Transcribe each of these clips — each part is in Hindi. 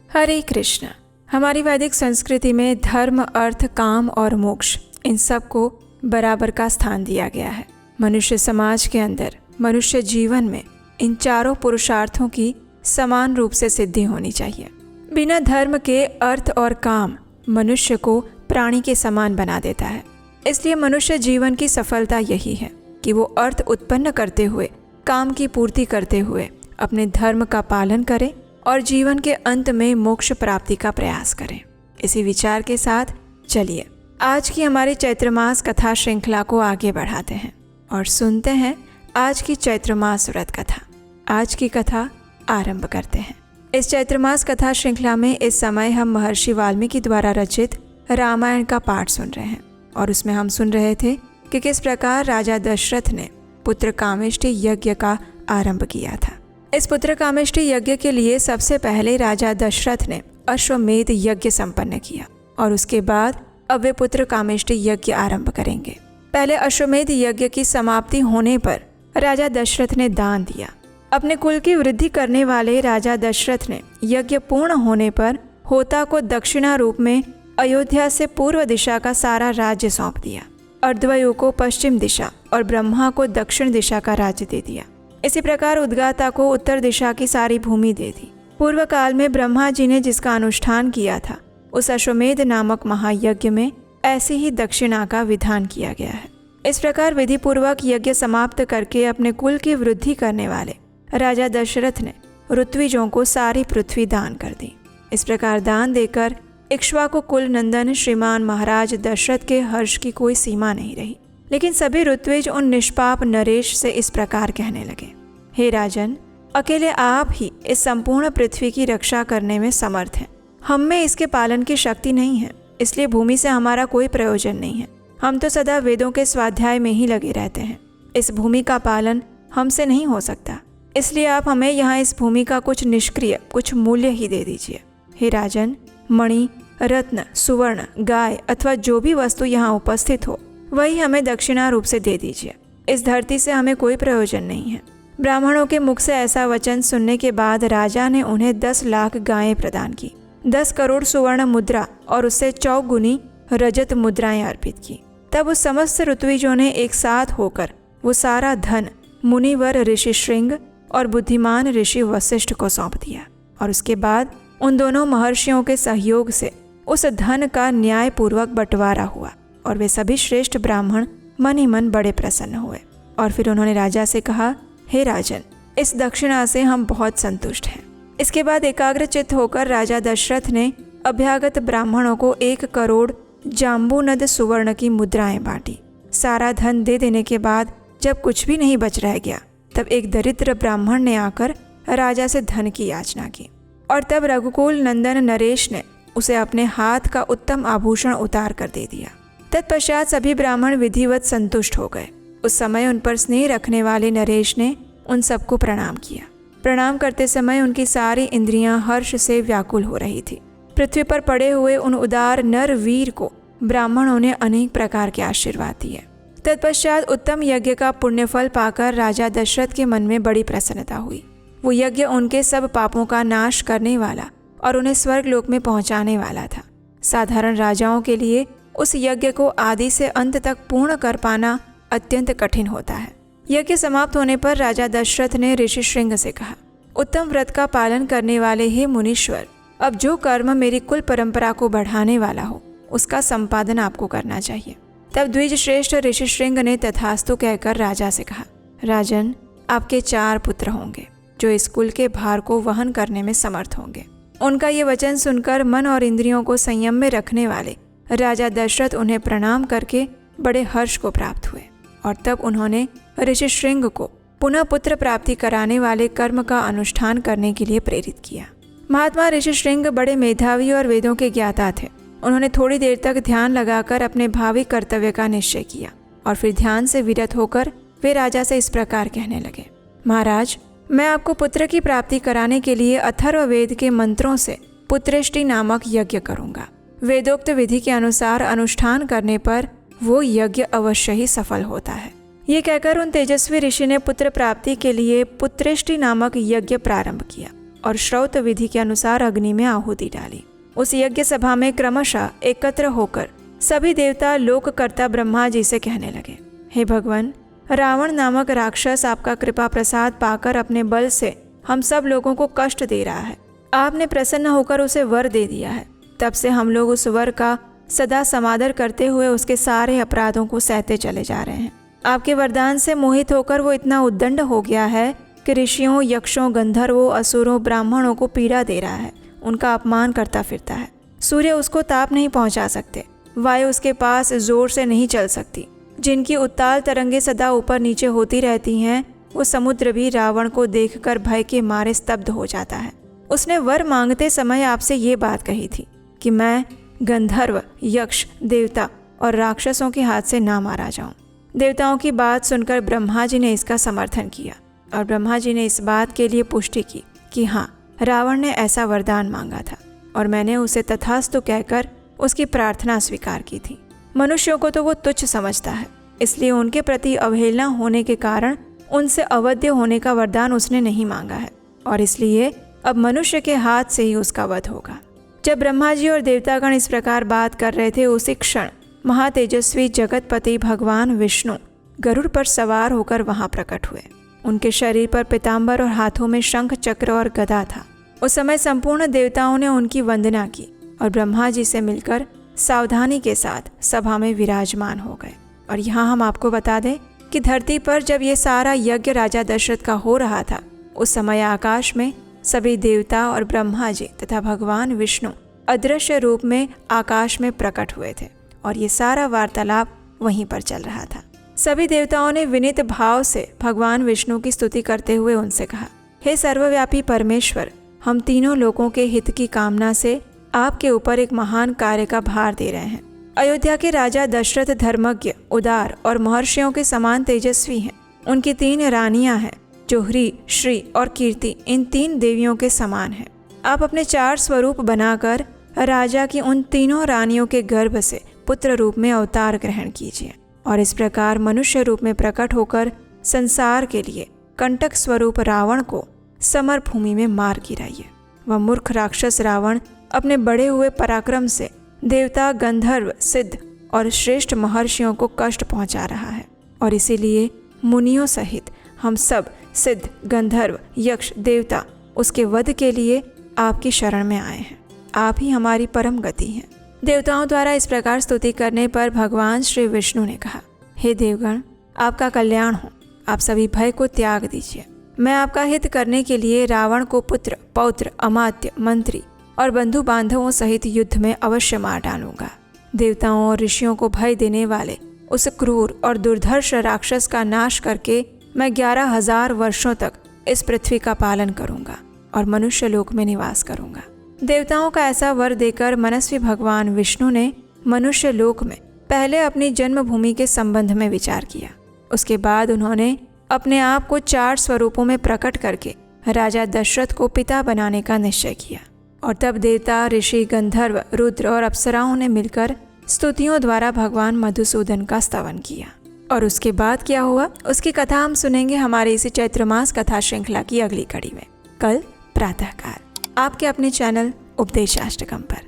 हरे कृष्ण। हमारी वैदिक संस्कृति में धर्म, अर्थ, काम और मोक्ष इन सब को बराबर का स्थान दिया गया है। मनुष्य समाज के अंदर, मनुष्य जीवन में इन चारों पुरुषार्थों की समान रूप से सिद्धि होनी चाहिए। बिना धर्म के अर्थ और काम मनुष्य को प्राणी के समान बना देता है। इसलिए मनुष्य जीवन की सफलता यही है कि वो अर्थ उत्पन्न करते हुए, काम की पूर्ति करते हुए अपने धर्म का पालन करे और जीवन के अंत में मोक्ष प्राप्ति का प्रयास करें। इसी विचार के साथ चलिए आज की हमारी चैत्र मास कथा श्रृंखला को आगे बढ़ाते हैं और सुनते हैं आज की चैत्र मास व्रत कथा। आज की कथा आरंभ करते हैं। इस चैत्र मास कथा श्रृंखला में इस समय हम महर्षि वाल्मीकि द्वारा रचित रामायण का पाठ सुन रहे हैं और उसमें हम सुन रहे थे कि किस प्रकार राजा दशरथ ने पुत्र कामेष्टि यज्ञ का आरंभ किया था। इस पुत्र कामेष्टि यज्ञ के लिए सबसे पहले राजा दशरथ ने अश्वमेध यज्ञ संपन्न किया और उसके बाद अब वे पुत्र कामेष्टि यज्ञ आरंभ करेंगे। पहले अश्वमेध यज्ञ की समाप्ति होने पर राजा दशरथ ने दान दिया। अपने कुल की वृद्धि करने वाले राजा दशरथ ने यज्ञ पूर्ण होने पर होता को दक्षिणा रूप में अयोध्या से पूर्व दिशा का सारा राज्य सौंप दिया, अर्धवायु को पश्चिम दिशा और ब्रह्मा को दक्षिण दिशा का राज्य दे दिया। इसी प्रकार उद्गाता को उत्तर दिशा की सारी भूमि दे दी। पूर्व काल में ब्रह्मा जी ने जिसका अनुष्ठान किया था, उस अश्वमेध नामक महायज्ञ में ऐसी ही दक्षिणा का विधान किया गया है। इस प्रकार विधि पूर्वक यज्ञ समाप्त करके अपने कुल की वृद्धि करने वाले राजा दशरथ ने ऋत्विजों को सारी पृथ्वी दान कर दी। इस प्रकार दान देकर इक्ष्वाकु कुल नंदन श्रीमान महाराज दशरथ के हर्ष की कोई सीमा नहीं रही। लेकिन सभी ऋत्विज उन निष्पाप नरेश से इस प्रकार कहने लगे, हे राजन, अकेले आप ही इस संपूर्ण पृथ्वी की रक्षा करने में समर्थ हैं। हम में इसके पालन की शक्ति नहीं है, इसलिए भूमि से हमारा कोई प्रयोजन नहीं है। हम तो सदा वेदों के स्वाध्याय में ही लगे रहते हैं। इस भूमि का पालन हमसे नहीं हो सकता, इसलिए आप हमें यहाँ इस भूमि का कुछ निष्क्रिय, कुछ मूल्य ही दे दीजिए। हे राजन, मणि, रत्न, सुवर्ण, गाय अथवा जो भी वस्तु यहाँ उपस्थित हो वही हमें दक्षिणा रूप से दे दीजिए। इस धरती से हमें कोई प्रयोजन नहीं है। ब्राह्मणों के मुख से ऐसा वचन सुनने के बाद राजा ने उन्हें 10 लाख गायें प्रदान की, 10 करोड़ सुवर्ण मुद्रा और उससे 4 गुनी रजत मुद्राएं अर्पित की। तब उस समस्त ऋत्विजों ने एक साथ होकर वो सारा धन मुनिवर ऋषि श्रृंग और बुद्धिमान ऋषि वशिष्ठ को सौंप दिया और उसके बाद उन दोनों महर्षियों के सहयोग से उस धन का न्यायपूर्वक बंटवारा हुआ और वे सभी श्रेष्ठ ब्राह्मण मन ही मन बड़े प्रसन्न हुए। और फिर उन्होंने राजा से कहा, हे राजन, इस दक्षिणा से हम बहुत संतुष्ट हैं। इसके बाद एकाग्रचित्त होकर राजा दशरथ ने अभ्यागत ब्राह्मणों को 1 करोड़ जाम्बूनद सुवर्ण की मुद्राएं बांटी। सारा धन दे देने के बाद जब कुछ भी नहीं बच रह गया, तब एक दरिद्र ब्राह्मण ने आकर राजा से धन की याचना की और तब रघुकुल नंदन नरेश ने उसे अपने हाथ का उत्तम आभूषण उतार कर दे दिया। तत्पश्चात सभी ब्राह्मण विधिवत संतुष्ट हो गए। उस समय उन पर स्नेह रखने वाले नरेश ने उन सबको प्रणाम किया। प्रणाम करते समय उनकी सारी इंद्रियां हर्ष से व्याकुल हो रही थी। पृथ्वी पर पड़े हुए उन उदार नर वीर को ब्राह्मणों ने अनेक प्रकार के आशीर्वाद दिए। तत्पश्चात उत्तम यज्ञ का पुण्यफल पाकर राजा दशरथ के मन में बड़ी प्रसन्नता हुई। वो यज्ञ उनके सब पापों का नाश करने वाला और उन्हें स्वर्गलोक में पहुंचाने वाला था। साधारण राजाओं के लिए उस यज्ञ को आदि से अंत तक पूर्ण कर पाना अत्यंत कठिन होता है। यज्ञ समाप्त होने पर राजा दशरथ ने ऋषि श्रृंग से कहा, उत्तम व्रत का पालन करने वाले हे मुनीश्वर, अब जो कर्म मेरी कुल परंपरा को बढ़ाने वाला हो उसका संपादन आपको करना चाहिए। तब द्विज श्रेष्ठ ऋषि श्रृंग ने तथास्तु कहकर राजा से कहा, राजन, आपके 4 पुत्र होंगे जो इस कुल के भार को वहन करने में समर्थ होंगे। उनका ये वचन सुनकर मन और इंद्रियों को संयम में रखने वाले राजा दशरथ उन्हें प्रणाम करके बड़े हर्ष को प्राप्त हुए और तब उन्होंने ऋषि श्रृंग को पुनः पुत्र प्राप्ति कराने वाले कर्म का अनुष्ठान करने के लिए प्रेरित किया। महात्मा ऋषि श्रृंग बड़े मेधावी और वेदों के ज्ञाता थे। उन्होंने थोड़ी देर तक ध्यान लगाकर अपने भावी कर्तव्य का निश्चय किया और फिर ध्यान से विरत होकर वे राजा से इस प्रकार कहने लगे, महाराज, मैं आपको पुत्र की प्राप्ति कराने के लिए अथर्ववेद के मंत्रों से पुत्रेष्टि नामक यज्ञ करूंगा। वेदोक्त विधि के अनुसार अनुष्ठान करने पर वो यज्ञ अवश्य ही सफल होता है। ये कहकर उन तेजस्वी ऋषि ने पुत्र प्राप्ति के लिए पुत्रेष्टि नामक यज्ञ प्रारंभ किया। और श्रौत विधि के अनुसार अग्नि में आहुति डाली। उस यज्ञ सभा में क्रमशः एकत्र होकर सभी देवता लोककर्ता ब्रह्मा जी से कहने लगे, हे भगवान, रावण नामक राक्षस आपका कृपा प्रसाद पाकर अपने बल से हम सब लोगों को कष्ट दे रहा है। आपने प्रसन्न होकर उसे वर दे दिया है। तब से हम लोग उस वर का सदा समादर करते हुए उसके सारे अपराधों को सहते चले जा रहे हैं। आपके वरदान से मोहित होकर वो इतना उद्दंड हो गया है कि ऋषियों, यक्षों, गंधर्वों, असुरों, ब्राह्मणों को पीड़ा दे रहा है, उनका अपमान करता फिरता है। सूर्य उसको ताप नहीं पहुंचा सकते, वायु उसके पास जोर से नहीं चल सकती। जिनकी उत्ताल तरंगे सदा ऊपर नीचे होती रहती हैं, वो समुद्र भी रावण को देखकर भय के मारे स्तब्ध हो जाता है। उसने वर मांगते समय आपसे ये बात कही थी कि मैं गंधर्व, यक्ष, देवता और राक्षसों के हाथ से ना मारा जाऊं। देवताओं की बात सुनकर ब्रह्मा जी ने इसका समर्थन किया और ब्रह्मा जी ने इस बात के लिए पुष्टि की कि हाँ, रावण ने ऐसा वरदान मांगा था और मैंने उसे तथास्तु कहकर उसकी प्रार्थना स्वीकार की थी। मनुष्यों को तो वो तुच्छ समझता है, इसलिए उनके प्रति अवहेलना होने के कारण उनसे अवध्य होने का वरदान उसने नहीं मांगा है और इसलिए अब मनुष्य के हाथ से ही उसका वध होगा। जब ब्रह्मा जी और देवतागण इस प्रकार बात कर रहे थे, उसी क्षण महातेजस्वी जगतपति भगवान विष्णु गरुड़ पर सवार होकर वहां प्रकट हुए। उनके शरीर पर पीताम्बर और हाथों में शंख, चक्र और गदा था। उस समय संपूर्ण देवताओं ने उनकी वंदना की और ब्रह्मा जी से मिलकर सावधानी के साथ सभा में विराजमान हो गए। और यहाँ हम आपको बता दें कि धरती पर जब ये सारा यज्ञ राजा दशरथ का हो रहा था, उस समय आकाश में सभी देवता और ब्रह्मा जी तथा भगवान विष्णु अदृश्य रूप में आकाश में प्रकट हुए थे और ये सारा वार्तालाप वहीं पर चल रहा था। सभी देवताओं ने विनीत भाव से भगवान विष्णु की स्तुति करते हुए उनसे कहा, हे सर्वव्यापी परमेश्वर, हम तीनों लोगों के हित की कामना से आपके ऊपर एक महान कार्य का भार दे रहे हैं। अयोध्या के राजा दशरथ धर्मज्ञ, उदार और महर्षियों के समान तेजस्वी हैं। उनकी 3 रानियां हैं जो ह्री, श्री और कीर्ति इन 3 देवियों के समान हैं। आप अपने 4 स्वरूप बनाकर राजा की उन तीनों रानियों के गर्भ से पुत्र रूप में अवतार ग्रहण कीजिए और इस प्रकार मनुष्य रूप में प्रकट होकर संसार के लिए कंटक स्वरूप रावण को समर भूमि में मार गिराइए। वह मूर्ख राक्षस रावण अपने बढ़े हुए पराक्रम से देवता, गंधर्व, सिद्ध और श्रेष्ठ महर्षियों को कष्ट पहुंचा रहा है और इसीलिए मुनियों सहित हम सब सिद्ध, गंधर्व, यक्ष, देवता उसके वध के लिए आपकी शरण में आए हैं। आप ही हमारी परम गति हैं। देवताओं द्वारा इस प्रकार स्तुति करने पर भगवान श्री विष्णु ने कहा, हे देवगण, आपका कल्याण हो। आप सभी भय को त्याग दीजिए। मैं आपका हित करने के लिए रावण को पुत्र, पौत्र, अमात्य, मंत्री और बंधु बांधवों सहित युद्ध में अवश्य मार डालूंगा। देवताओं और ऋषियों को भय देने वाले उस क्रूर और दुर्धर्ष राक्षस का नाश करके मैं 11,000 वर्षों तक इस पृथ्वी का पालन करूंगा और मनुष्य लोक में निवास करूंगा। देवताओं का ऐसा वर देकर मनस्वी भगवान विष्णु ने मनुष्य लोक में पहले अपनी जन्मभूमि के संबंध में विचार किया। उसके बाद उन्होंने अपने आप को 4 स्वरूपों में प्रकट करके राजा दशरथ को पिता बनाने का निश्चय किया और तब देवता, ऋषि, गंधर्व, रुद्र और अप्सराओं ने मिलकर स्तुतियों द्वारा भगवान मधुसूदन का स्तवन किया। और उसके बाद क्या हुआ, उसकी कथा हम सुनेंगे हमारे इसी चैत्र मास कथा श्रृंखला की अगली कड़ी में, कल प्रातःकाल, आपके अपने चैनल उपदेशाष्टकम पर।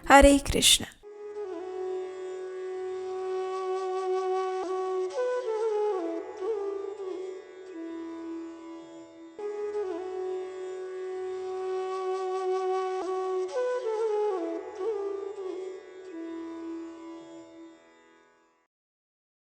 हरे कृष्ण।